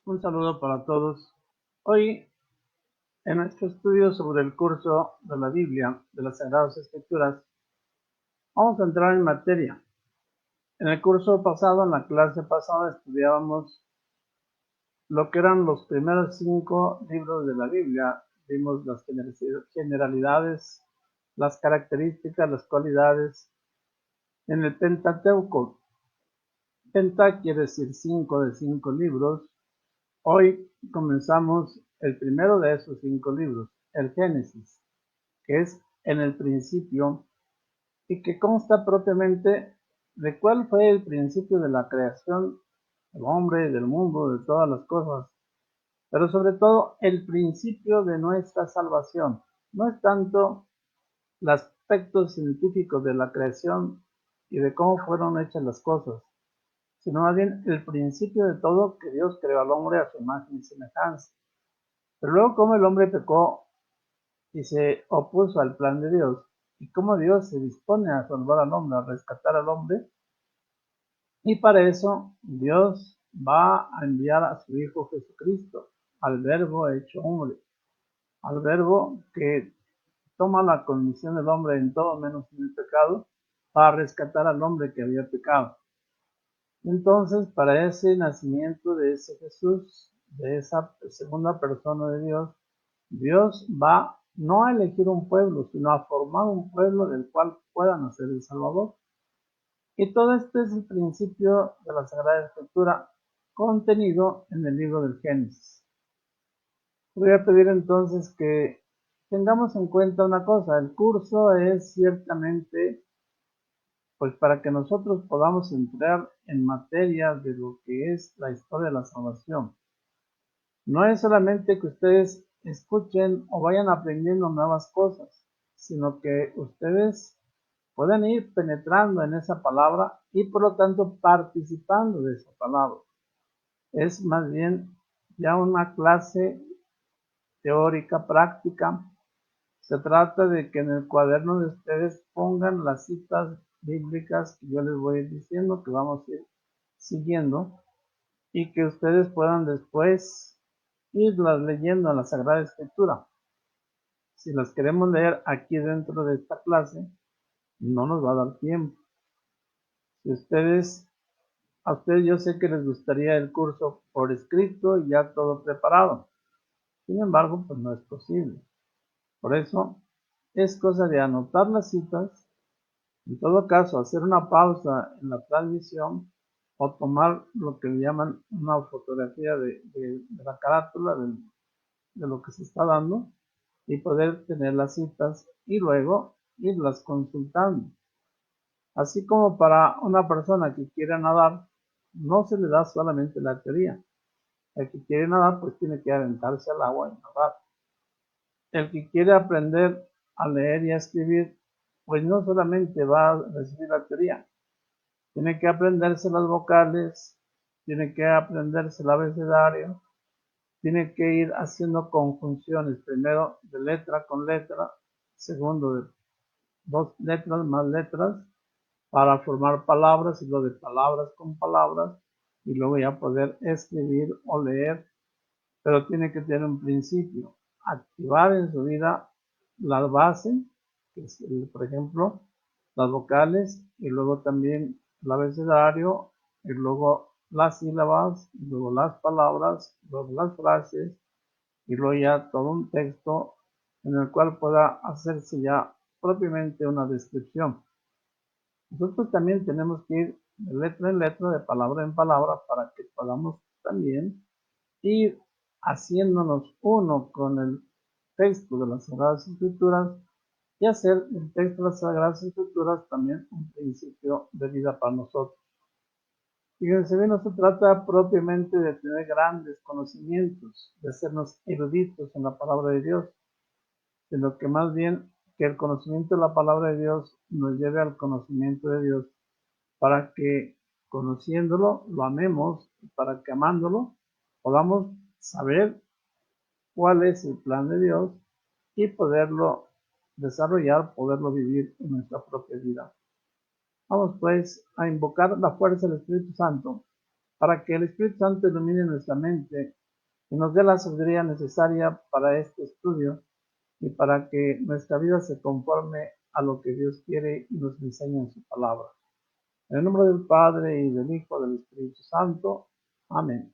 Un saludo para todos. Hoy, en nuestro estudio sobre el curso de la Biblia, de las Sagradas Escrituras, vamos a entrar en materia. En el curso pasado, en la clase pasada, estudiábamos lo que eran los primeros 5 libros de la Biblia. Vimos las generalidades, las características, las cualidades. En el Pentateuco, Penta quiere decir 5 de 5 libros. Hoy comenzamos el primero de esos 5 libros, el Génesis, que es en el principio y que consta propiamente de cuál fue el principio de la creación del hombre, del mundo, de todas las cosas, pero sobre todo el principio de nuestra salvación. No es tanto el aspecto científico de la creación y de cómo fueron hechas las cosas, sino más bien el principio de todo, que Dios creó al hombre a su imagen y semejanza. Pero luego como el hombre pecó y se opuso al plan de Dios, y cómo Dios se dispone a salvar al hombre, a rescatar al hombre, y para eso Dios va a enviar a su Hijo Jesucristo, al Verbo hecho hombre, al Verbo que toma la condición del hombre en todo menos en el pecado, para rescatar al hombre que había pecado. Entonces, para ese nacimiento de ese Jesús, de esa segunda persona de Dios, Dios va no a elegir un pueblo, sino a formar un pueblo del cual pueda nacer el Salvador. Y todo este es el principio de la Sagrada Escritura contenido en el libro del Génesis. Voy a pedir entonces que tengamos en cuenta una cosa: el curso es ciertamente pues para que nosotros podamos entrar en materia de lo que es la historia de la salvación. No es solamente que ustedes escuchen o vayan aprendiendo nuevas cosas, sino que ustedes pueden ir penetrando en esa palabra y por lo tanto participando de esa palabra. Es más bien ya una clase teórica, práctica. Se trata de que en el cuaderno de ustedes pongan las citas bíblicas que yo les voy a ir diciendo, que vamos a ir siguiendo, y que ustedes puedan después irlas leyendo en la Sagrada Escritura. Si las queremos leer aquí dentro de esta clase, no nos va a dar tiempo. Si a ustedes yo sé que les gustaría el curso por escrito y ya todo preparado. Sin embargo, pues no es posible. Por eso es cosa de anotar las citas, en todo caso hacer una pausa en la transmisión o tomar lo que le llaman una fotografía de la carátula de lo que se está dando y poder tener las citas y luego irlas consultando. Así como para una persona que quiere nadar, no se le da solamente la teoría. El que quiere nadar, pues tiene que aventarse al agua y nadar. El que quiere aprender a leer y a escribir, pues no solamente va a recibir la teoría, tiene que aprenderse las vocales, tiene que aprenderse el abecedario, tiene que ir haciendo conjunciones, primero de letra con letra, segundo de dos letras más letras, para formar palabras, y lo de palabras con palabras, y luego ya poder escribir o leer, pero tiene que tener un principio, activar en su vida la base, que es por ejemplo, las vocales, y luego también el abecedario, y luego las sílabas, y luego las palabras, luego las frases, y luego ya todo un texto en el cual pueda hacerse ya propiamente una descripción. Nosotros también tenemos que ir de letra en letra, de palabra en palabra, para que podamos también ir haciéndonos uno con el texto de las Sagradas Escrituras y hacer el texto de las Sagradas Escrituras también un principio de vida para nosotros. Fíjense bien, no se trata propiamente de tener grandes conocimientos, de hacernos eruditos en la palabra de Dios, sino que más bien que el conocimiento de la palabra de Dios nos lleve al conocimiento de Dios, para que conociéndolo lo amemos, y para que amándolo podamos saber cuál es el plan de Dios y poderlo desarrollar, poderlo vivir en nuestra propia vida. Vamos pues a invocar la fuerza del Espíritu Santo para que el Espíritu Santo ilumine nuestra mente y nos dé la sabiduría necesaria para este estudio y para que nuestra vida se conforme a lo que Dios quiere y nos enseña en su palabra. En el nombre del Padre, y del Hijo, y del Espíritu Santo. Amén.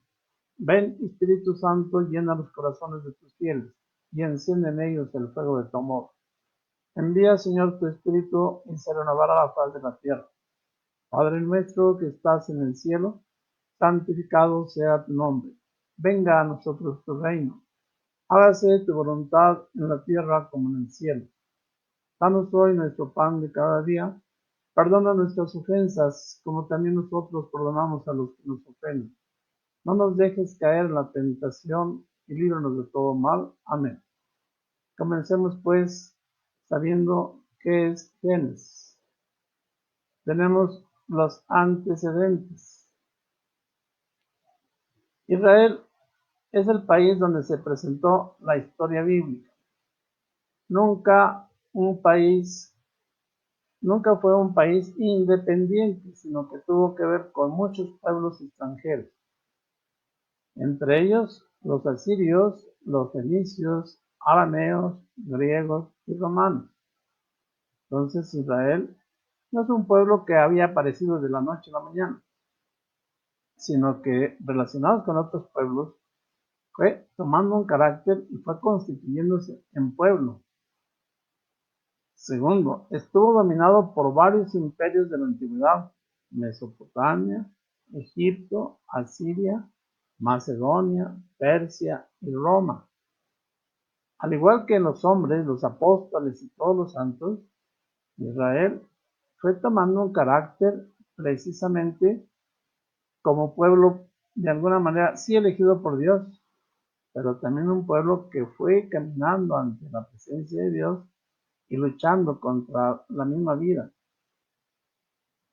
Ven, Espíritu Santo, llena los corazones de tus fieles y enciende en ellos el fuego de tu amor. Envía, Señor, tu Espíritu y se renovará la faz de la tierra. Padre nuestro que estás en el cielo, santificado sea tu nombre. Venga a nosotros tu reino. Hágase tu voluntad en la tierra como en el cielo. Danos hoy nuestro pan de cada día. Perdona nuestras ofensas, como también nosotros perdonamos a los que nos ofenden. No nos dejes caer en la tentación y líbranos de todo mal. Amén. Comencemos pues sabiendo qué es Génesis. Tenemos los antecedentes. Israel es el país donde se presentó la historia bíblica. Nunca fue un país independiente, sino que tuvo que ver con muchos pueblos extranjeros, entre ellos los asirios, los fenicios, arameos, griegos y romanos. Entonces Israel no es un pueblo que había aparecido de la noche a la mañana, sino que relacionados con otros pueblos fue tomando un carácter y fue constituyéndose en pueblo. Segundo, estuvo dominado por varios imperios de la antigüedad: Mesopotamia, Egipto, Asiria, Macedonia, Persia y Roma. Al igual que los hombres, los apóstoles y todos los santos, Israel fue tomando un carácter precisamente como pueblo, de alguna manera, sí elegido por Dios, pero también un pueblo que fue caminando ante la presencia de Dios y luchando contra la misma vida.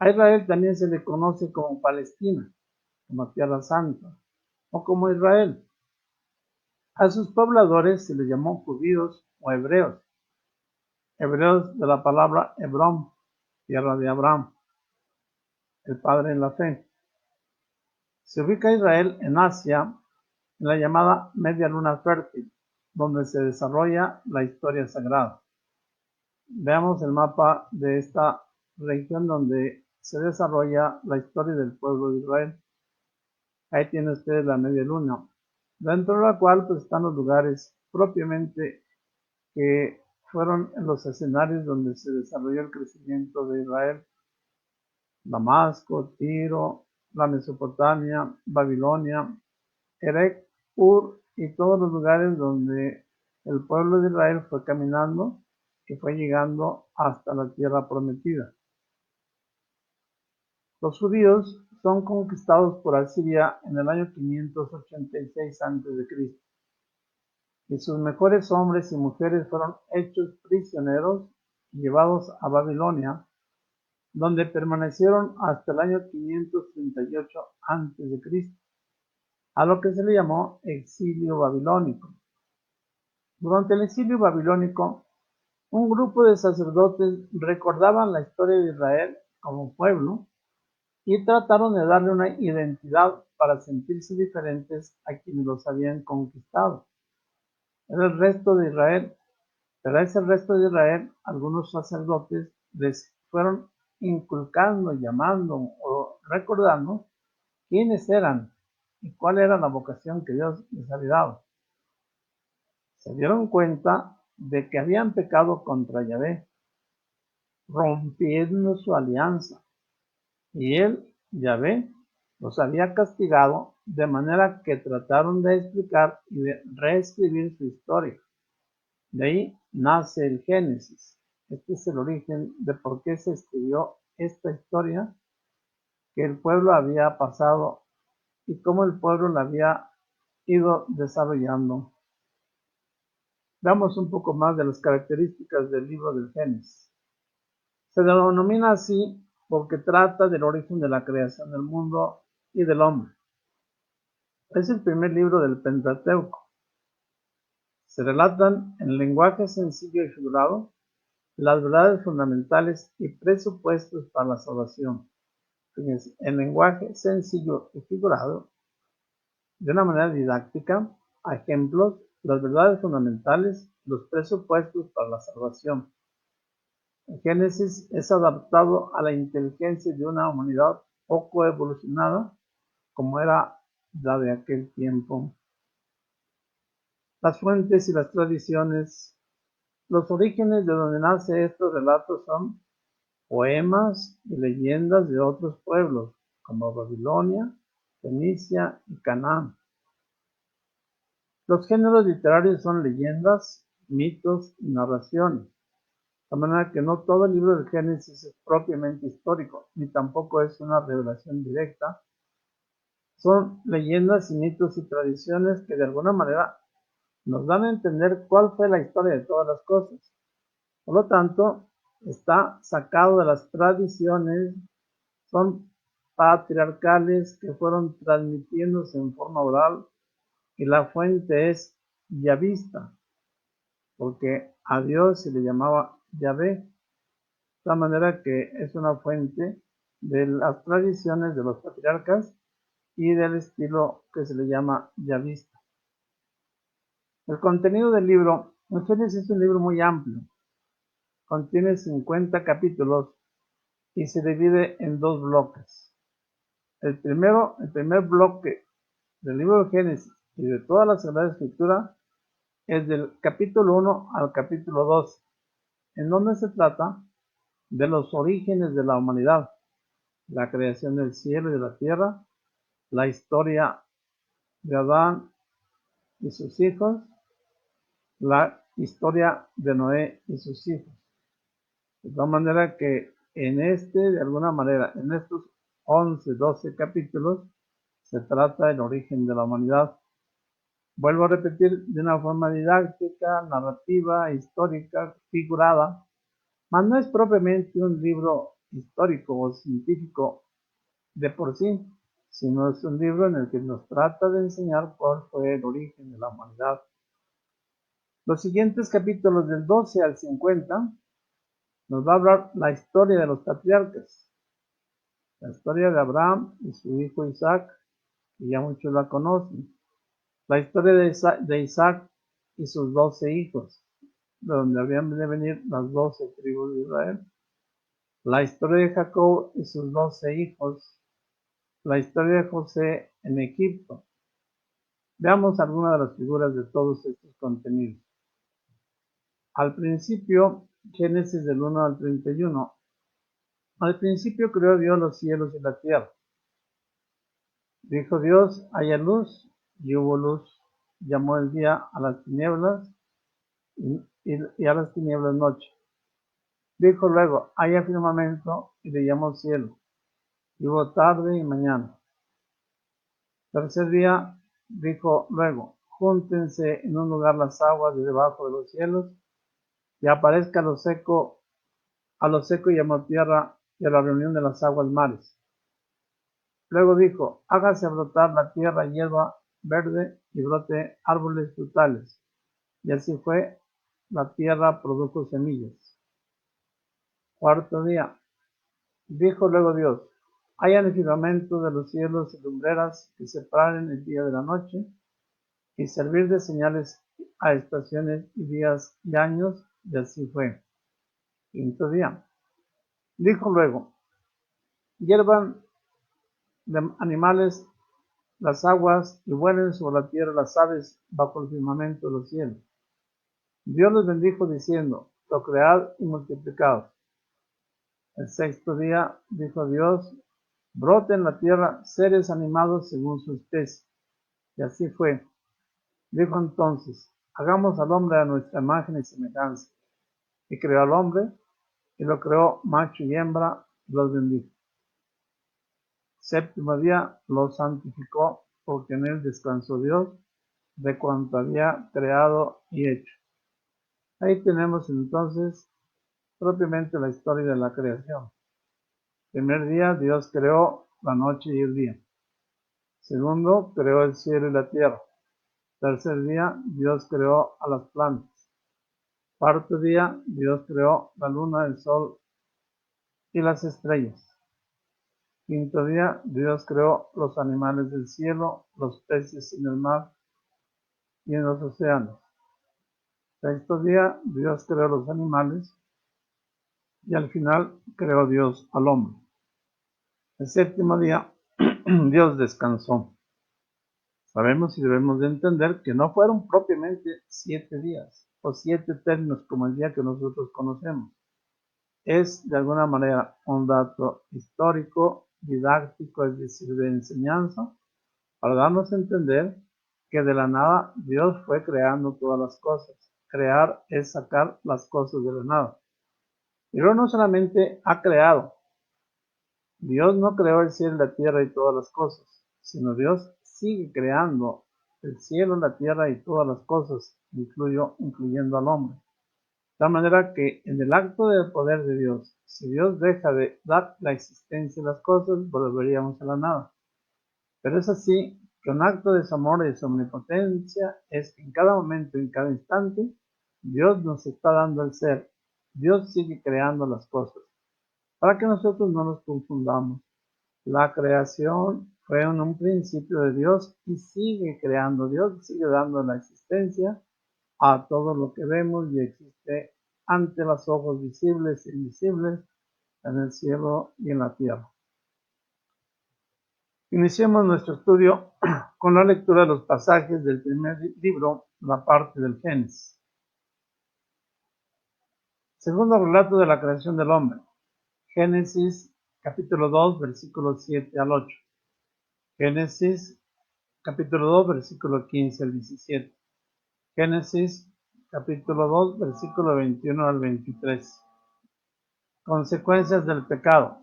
A Israel también se le conoce como Palestina, como Tierra Santa, o como Israel. A sus pobladores se les llamó judíos o hebreos de la palabra Hebrón, tierra de Abraham, el padre en la fe. Se ubica Israel en Asia, en la llamada Media Luna Fértil, donde se desarrolla la historia sagrada. Veamos el mapa de esta región donde se desarrolla la historia del pueblo de Israel. Ahí tiene usted la Media Luna, dentro de la cual pues, están los lugares propiamente que fueron los escenarios donde se desarrolló el crecimiento de Israel: Damasco, Tiro, la Mesopotamia, Babilonia, Erech, Ur y todos los lugares donde el pueblo de Israel fue caminando y fue llegando hasta la tierra prometida. Los judíos son conquistados por Asiria en el año 586 a.C. y sus mejores hombres y mujeres fueron hechos prisioneros y llevados a Babilonia, donde permanecieron hasta el año 538 a.C., a lo que se le llamó exilio babilónico. Durante el exilio babilónico, un grupo de sacerdotes recordaban la historia de Israel como pueblo y trataron de darle una identidad para sentirse diferentes a quienes los habían conquistado. Era el resto de Israel, pero a ese resto de Israel algunos sacerdotes les fueron inculcando, llamando o recordando quiénes eran y cuál era la vocación que Dios les había dado. Se dieron cuenta de que habían pecado contra Yahvé, rompiendo su alianza, y él, Yahvé, los había castigado, de manera que trataron de explicar y de reescribir su historia. De ahí nace el Génesis. Este es el origen de por qué se escribió esta historia que el pueblo había pasado y cómo el pueblo la había ido desarrollando. Veamos un poco más de las características del libro del Génesis. Se denomina así porque trata del origen de la creación del mundo y del hombre. Es el primer libro del Pentateuco. Se relatan en lenguaje sencillo y figurado las verdades fundamentales y presupuestos para la salvación. en lenguaje sencillo y figurado, de una manera didáctica, a ejemplos, las verdades fundamentales, los presupuestos para la salvación. El Génesis es adaptado a la inteligencia de una humanidad poco evolucionada, como era la de aquel tiempo. Las fuentes y las tradiciones. Los orígenes de donde nace estos relatos son poemas y leyendas de otros pueblos, como Babilonia, Fenicia y Canaán. Los géneros literarios son leyendas, mitos y narraciones, de manera que no todo el libro del Génesis es propiamente histórico, ni tampoco es una revelación directa. Son leyendas y mitos y tradiciones que de alguna manera nos dan a entender cuál fue la historia de todas las cosas. Por lo tanto, está sacado de las tradiciones, son patriarcales que fueron transmitiéndose en forma oral y la fuente es yavista, porque a Dios se le llamaba Yahvé, de la manera que es una fuente de las tradiciones de los patriarcas y del estilo que se le llama yavista. El contenido del libro, el Génesis es un libro muy amplio, contiene 50 capítulos y se divide en dos bloques. El primer bloque del libro de Génesis y de toda la Sagrada Escritura es del capítulo 1 al capítulo 2, en donde se trata de los orígenes de la humanidad, la creación del cielo y de la tierra, la historia de Adán y sus hijos, la historia de Noé y sus hijos. De tal manera que de alguna manera, en estos 11, 12 capítulos, se trata del origen de la humanidad. Vuelvo a repetir, de una forma didáctica, narrativa, histórica, figurada, mas no es propiamente un libro histórico o científico de por sí, sino es un libro en el que nos trata de enseñar cuál fue el origen de la humanidad. Los siguientes capítulos del 12 al 50 nos va a hablar la historia de los patriarcas, la historia de Abraham y su hijo Isaac, que ya muchos la conocen, la historia de Isaac y sus 12 hijos, de donde habían de venir las 12 tribus de Israel, la historia de Jacob y sus 12 hijos, la historia de José en Egipto. Veamos algunas de las figuras de todos estos contenidos. Al principio, Génesis del 1 al 31. Al principio creó Dios los cielos y la tierra. Dijo Dios, haya luz, y hubo luz. Llamó el día a las tinieblas y a las tinieblas noche. Dijo luego, haya firmamento, y le llamó cielo. Y hubo tarde y mañana. Tercer día, dijo luego, júntense en un lugar las aguas de debajo de los cielos, y aparezca a lo seco llamó tierra, y a la reunión de las aguas mares. Luego dijo, hágase brotar la tierra hierba verde y brote árboles frutales. Y así fue, la tierra produjo semillas. Cuarto día, dijo luego Dios, haya en el firmamento de los cielos y lumbreras que separen el día de la noche, y servir de señales a estaciones y días y años, y así fue. Quinto día, dijo luego, hiervan de animales las aguas y vuelen sobre la tierra las aves bajo el firmamento de los cielos. Dios les bendijo diciendo, procread y multiplicaos. El sexto día dijo Dios, brote en la tierra seres animados según su especie. Y así fue. Dijo entonces, hagamos al hombre a nuestra imagen y semejanza. Y creó al hombre, y lo creó macho y hembra, y los bendijo. Séptimo día lo santificó, porque en él descansó Dios de cuanto había creado y hecho. Ahí tenemos entonces propiamente la historia de la creación. Primer día Dios creó la noche y el día. Segundo, creó el cielo y la tierra. Tercer día, Dios creó a las plantas. Cuarto día, Dios creó la luna, el sol y las estrellas. Quinto día, Dios creó los animales del cielo, los peces en el mar y en los océanos. Sexto día, Dios creó los animales y al final creó Dios al hombre. El séptimo día, Dios descansó. Sabemos y debemos de entender que no fueron propiamente 7 días o 7 términos como el día que nosotros conocemos. Es de alguna manera un dato histórico, didáctico, es decir, de enseñanza, para darnos a entender que de la nada Dios fue creando todas las cosas. Crear es sacar las cosas de la nada. Pero no solamente ha creado, Dios no creó el cielo, la tierra y todas las cosas, sino Dios sigue creando el cielo, la tierra y todas las cosas, incluyendo al hombre. De tal manera que en el acto del poder de Dios, si Dios deja de dar la existencia de las cosas, volveríamos a la nada. Pero es así que un acto de su amor y de su omnipotencia es que en cada momento, en cada instante, Dios nos está dando el ser. Dios sigue creando las cosas. Para que nosotros no nos confundamos. La creación fue en un principio de Dios y sigue creando. Dios sigue dando la existencia a todo lo que vemos y existe ante los ojos visibles e invisibles en el cielo y en la tierra. Iniciemos nuestro estudio con la lectura de los pasajes del primer libro, la parte del Génesis. Segundo relato de la creación del hombre. Génesis capítulo 2, versículos 7 al 8. Génesis capítulo 2, versículo 15 al 17. Génesis capítulo 2, versículo 21 al 23. Consecuencias del pecado.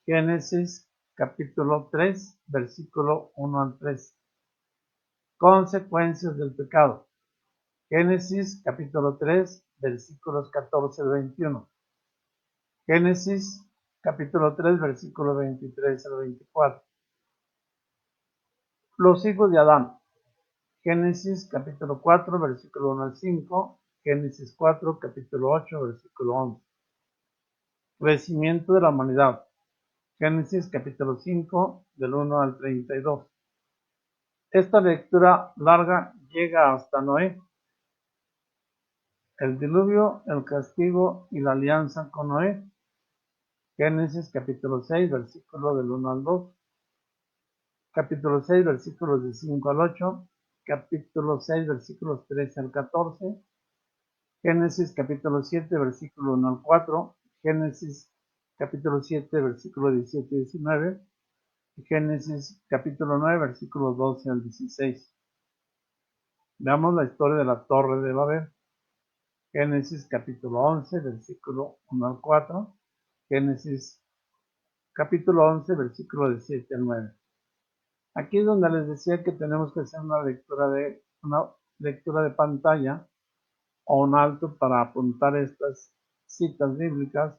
Génesis capítulo 3, versículo 1 al 3. Consecuencias del pecado. Génesis capítulo 3, versículos 14 al 21. Génesis capítulo 3, versículo 23 al 24. Los hijos de Adán. Génesis capítulo 4, versículo 1 al 5. Génesis 4, capítulo 8, versículo 11. Crecimiento de la humanidad. Génesis capítulo 5, del 1 al 32. Esta lectura larga llega hasta Noé. El diluvio, el castigo y la alianza con Noé. Génesis capítulo 6, versículo del 1 al 2. Capítulo 6, versículos de 5 al 8. Capítulo 6, versículos 13 al 14. Génesis capítulo 7, versículo 1 al 4. Génesis capítulo 7, versículo 17 y 19. Génesis capítulo 9, versículos 12 al 16. Veamos la historia de la Torre de Babel. Génesis capítulo 11, versículo 1 al 4. Génesis capítulo 11, versículo de 7 al 9. Aquí es donde les decía que tenemos que hacer una lectura de pantalla o un alto para apuntar estas citas bíblicas,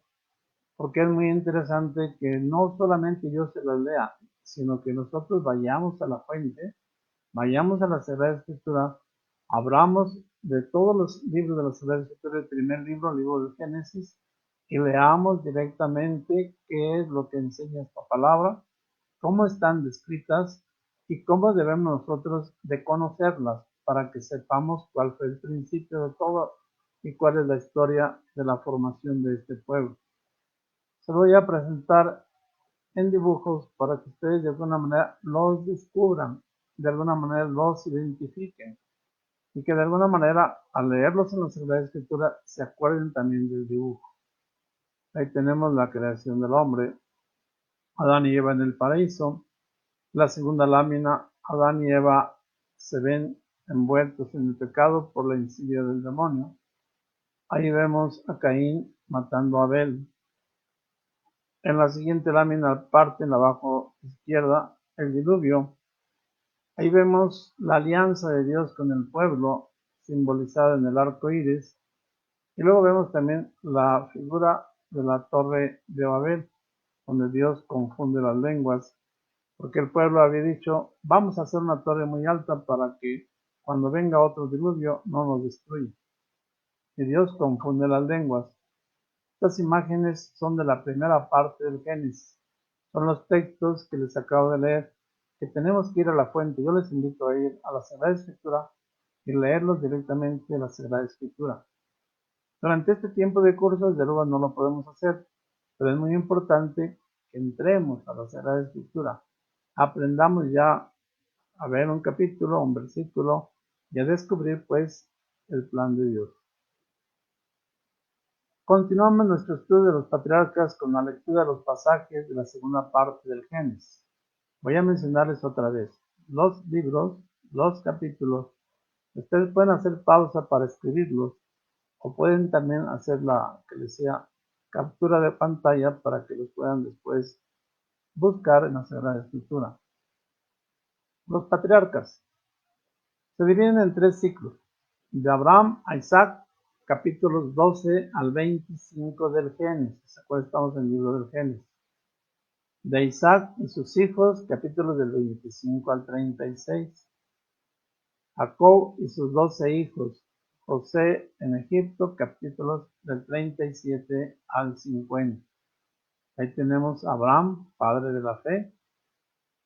porque es muy interesante que no solamente yo se las lea, sino que nosotros vayamos a la fuente, vayamos a la Sagrada Escritura, abramos de todos los libros de la Sagrada Escritura, el primer libro, el libro del Génesis, y leamos directamente qué es lo que enseña esta palabra, cómo están descritas y cómo debemos nosotros de conocerlas para que sepamos cuál fue el principio de todo y cuál es la historia de la formación de este pueblo. Se lo voy a presentar en dibujos para que ustedes de alguna manera los descubran, de alguna manera los identifiquen y que de alguna manera al leerlos en la Sagrada Escritura se acuerden también del dibujo. Ahí tenemos la creación del hombre, Adán y Eva en el paraíso. La segunda lámina, Adán y Eva se ven envueltos en el pecado por la insidia del demonio. Ahí vemos a Caín matando a Abel. En la siguiente lámina, parte en la abajo izquierda, el diluvio. Ahí vemos la alianza de Dios con el pueblo, simbolizada en el arco iris. Y luego vemos también la figura de la torre de Babel, donde Dios confunde las lenguas, porque el pueblo había dicho, vamos a hacer una torre muy alta para que cuando venga otro diluvio no nos destruya. Y Dios confunde las lenguas. Estas imágenes son de la primera parte del Génesis. Son los textos que les acabo de leer, que tenemos que ir a la fuente. Yo les invito a ir a la Sagrada Escritura y leerlos directamente de la Sagrada Escritura. Durante este tiempo de curso, desde luego, no lo podemos hacer, pero es muy importante que entremos a la Sagrada Escritura, aprendamos ya a ver un capítulo, un versículo, y a descubrir, pues, el plan de Dios. Continuamos nuestro estudio de los patriarcas con la lectura de los pasajes de la segunda parte del Génesis. Voy a mencionarles otra vez los libros, los capítulos. Ustedes pueden hacer pausa para escribirlos o pueden también hacer la que les sea captura de pantalla para que los puedan después buscar en la Sagrada Escritura. Los patriarcas se dividen en 3 ciclos: de Abraham a Isaac, capítulos 12 al 25 del Génesis. Acuérdense, estamos en el libro del Génesis. De Isaac y sus hijos, capítulos del 25 al 36. Jacob y sus 12 hijos, José en Egipto, capítulos del 37 al 50. Ahí tenemos a Abraham, padre de la fe.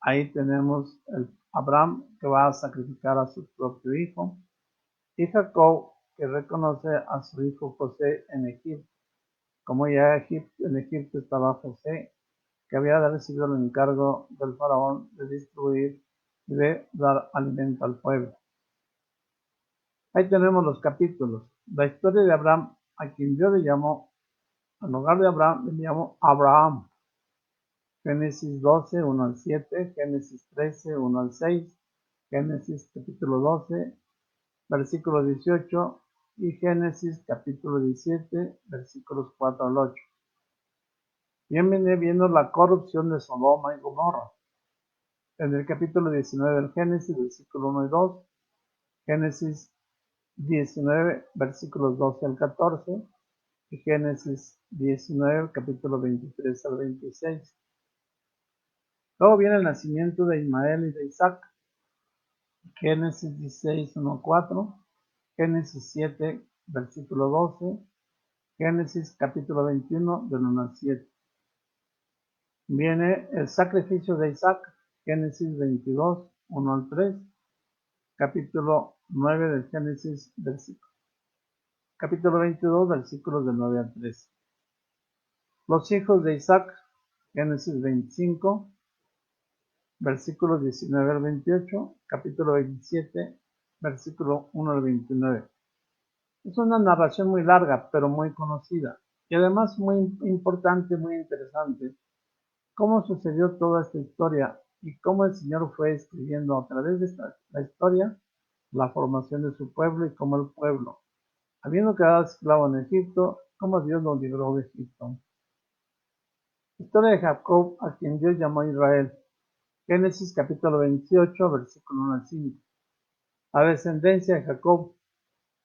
Ahí tenemos el Abraham que va a sacrificar a su propio hijo. Y Jacob que reconoce a su hijo José en Egipto. Como ya en Egipto estaba José, que había recibido el encargo del faraón de distribuir y de dar alimento al pueblo. Ahí tenemos los capítulos. La historia de Abraham, a quien Dios le llamó, en lugar de Abraham, le llamó Abraham. Génesis 12, 1 al 7, Génesis 13, 1 al 6, Génesis capítulo 12, versículo 18 y Génesis capítulo 17, versículos 4 al 8. Bien viene viendo la corrupción de Sodoma y Gomorra. En el capítulo 19 del Génesis, versículo 1 y 2, Génesis 19, versículos 12 al 14, y Génesis 19, capítulo 23 al 26. Luego viene el nacimiento de Ismael y de Isaac, Génesis 16, 1 al 4, Génesis 7, versículo 12, Génesis capítulo 21, del 1 al 7. Viene el sacrificio de Isaac, Génesis 22, 1 al 3, capítulo 9 de Génesis, capítulo 22, versículos del 9 al 13. Los hijos de Isaac, Génesis 25, versículos 19 al 28, capítulo 27, versículo 1 al 29. Es una narración muy larga, pero muy conocida, y además muy importante, muy interesante, cómo sucedió toda esta historia y cómo el Señor fue escribiendo a través de la historia la formación de su pueblo y cómo el pueblo, habiendo quedado esclavo en Egipto, cómo Dios lo libró de Egipto. Historia de Jacob, a quien Dios llamó Israel. Génesis capítulo 28, versículo 1 al 5. La descendencia de Jacob.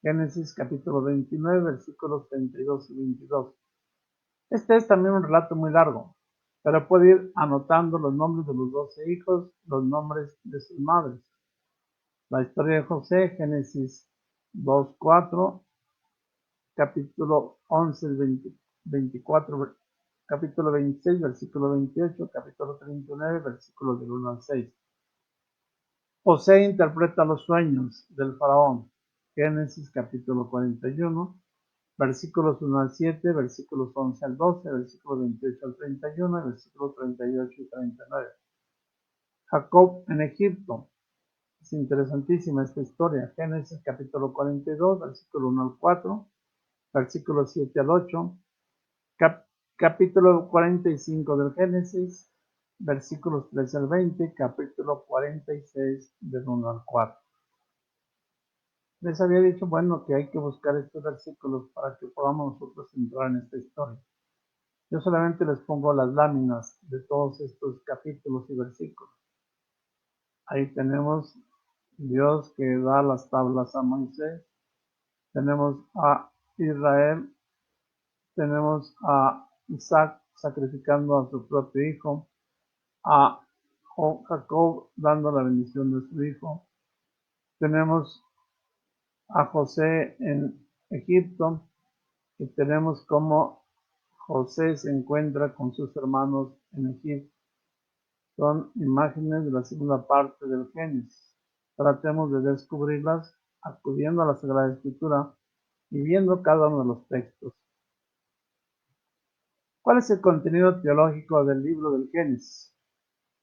Génesis capítulo 29, versículos 32 y 22. Este es también un relato muy largo, pero puede ir anotando los nombres de los 12 hijos, los nombres de sus madres. La historia de José, Génesis 2, 4, capítulo 11, 24, capítulo 26, versículo 28, capítulo 39, versículos del 1 al 6. José interpreta los sueños del faraón. Génesis capítulo 41, versículos 1 al 7, versículos 11 al 12, versículos 28 al 31, versículos 38 y 39. Jacob en Egipto. Es interesantísima esta historia. Génesis capítulo 42, versículo 1 al 4, versículos 7 al 8, capítulo 45 del Génesis, versículos 13 al 20, capítulo 46 del 1 al 4. Les había dicho, bueno, que hay que buscar estos versículos para que podamos nosotros entrar en esta historia. Yo solamente les pongo las láminas de todos estos capítulos y versículos. Ahí tenemos Dios que da las tablas a Moisés. Tenemos a Israel. Tenemos a Isaac sacrificando a su propio hijo. A Jacob dando la bendición de su hijo. Tenemos a José en Egipto. Y tenemos como José se encuentra con sus hermanos en Egipto. son imágenes de la segunda parte del Génesis. Tratemos de descubrirlas acudiendo a la Sagrada Escritura y viendo cada uno de los textos. ¿Cuál es el contenido teológico del libro del Génesis?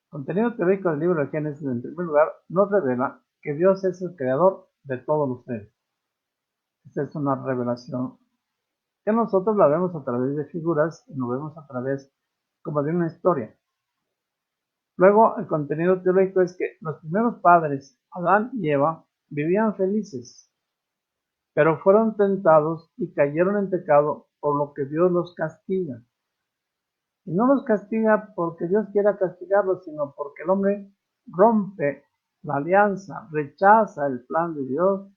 El contenido teológico del libro del Génesis, en primer lugar, nos revela que Dios es el creador de todos los seres. Esta es una revelación que nosotros la vemos a través de figuras y lo vemos a través como de una historia. Luego, el contenido teológico es que los primeros padres, Adán y Eva, vivían felices, pero fueron tentados y cayeron en pecado, por lo que Dios los castiga. Y no los castiga porque Dios quiera castigarlos, sino porque el hombre rompe la alianza, rechaza el plan de Dios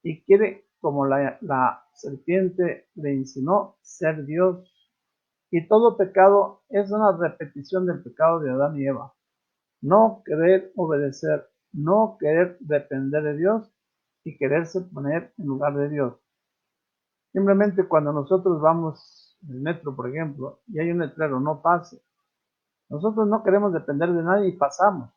y quiere, como la serpiente le insinuó, ser Dios. Y todo pecado es una repetición del pecado de Adán y Eva. No querer obedecer, no querer depender de Dios y quererse poner en lugar de Dios. Simplemente cuando nosotros vamos en el metro, por ejemplo, y hay un letrero, no pase, nosotros no queremos depender de nadie y pasamos.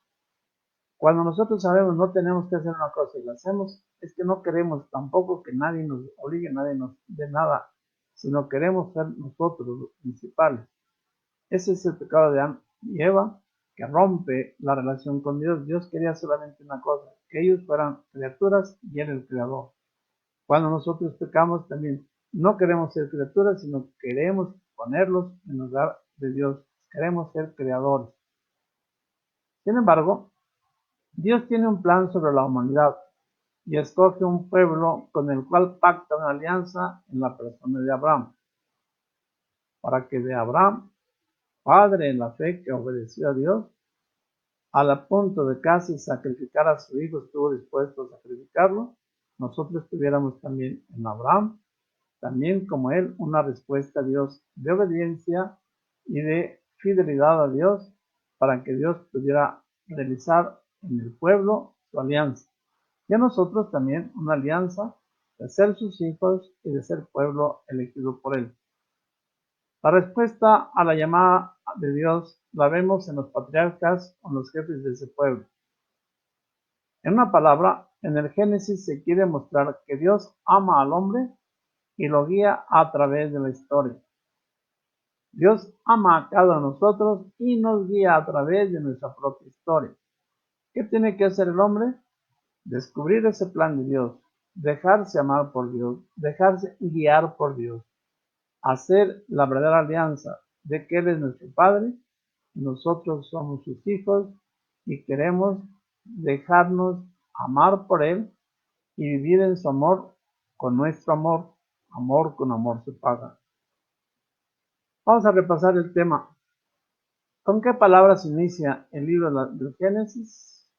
Cuando nosotros sabemos no tenemos que hacer una cosa y la hacemos, es que no queremos tampoco que nadie nos obligue, nadie nos dé nada, sino queremos ser nosotros los principales. Ese es el pecado de Adán y Eva, que rompe la relación con Dios. Dios quería solamente una cosa, que ellos fueran criaturas y Él el creador. Cuando nosotros pecamos también no queremos ser criaturas, sino queremos ponerlos en lugar de Dios. Queremos ser creadores. Sin embargo, Dios tiene un plan sobre la humanidad y escoge un pueblo con el cual pacta una alianza en la persona de Abraham, para que de Abraham, padre en la fe que obedeció a Dios, al punto de casi sacrificar a su hijo, estuvo dispuesto a sacrificarlo, nosotros tuviéramos también en Abraham, también como él, una respuesta a Dios de obediencia y de fidelidad a Dios, para que Dios pudiera realizar en el pueblo su alianza. Y a nosotros también una alianza de ser sus hijos y de ser pueblo elegido por él. La respuesta a la llamada de Dios la vemos en los patriarcas o en los jefes de ese pueblo. En una palabra, en el Génesis se quiere mostrar que Dios ama al hombre y lo guía a través de la historia. Dios ama a cada uno de nosotros y nos guía a través de nuestra propia historia. ¿Qué tiene que hacer el hombre? Descubrir ese plan de Dios, dejarse amar por Dios, dejarse guiar por Dios, hacer la verdadera alianza de que Él es nuestro Padre, nosotros somos sus hijos y queremos dejarnos amar por Él y vivir en su amor con nuestro amor. Amor con amor se paga. Vamos a repasar el tema. ¿Con qué palabras inicia el libro del Génesis?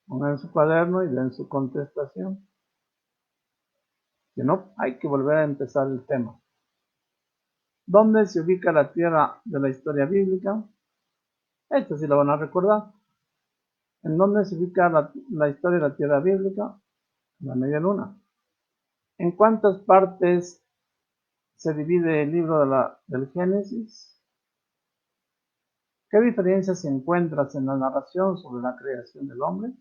Pongan su cuaderno y den su contestación. Si no, hay que volver a empezar el tema. ¿Dónde se ubica la tierra de la historia bíblica? Esto sí lo van a recordar. ¿En dónde se ubica la historia de la tierra bíblica? En la media luna. ¿En cuántas partes se divide el libro del Génesis? ¿Qué diferencias encuentras en la narración sobre la creación del hombre?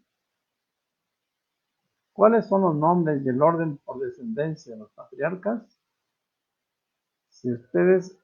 ¿Cuáles son los nombres y el orden por descendencia de los patriarcas? Si ustedes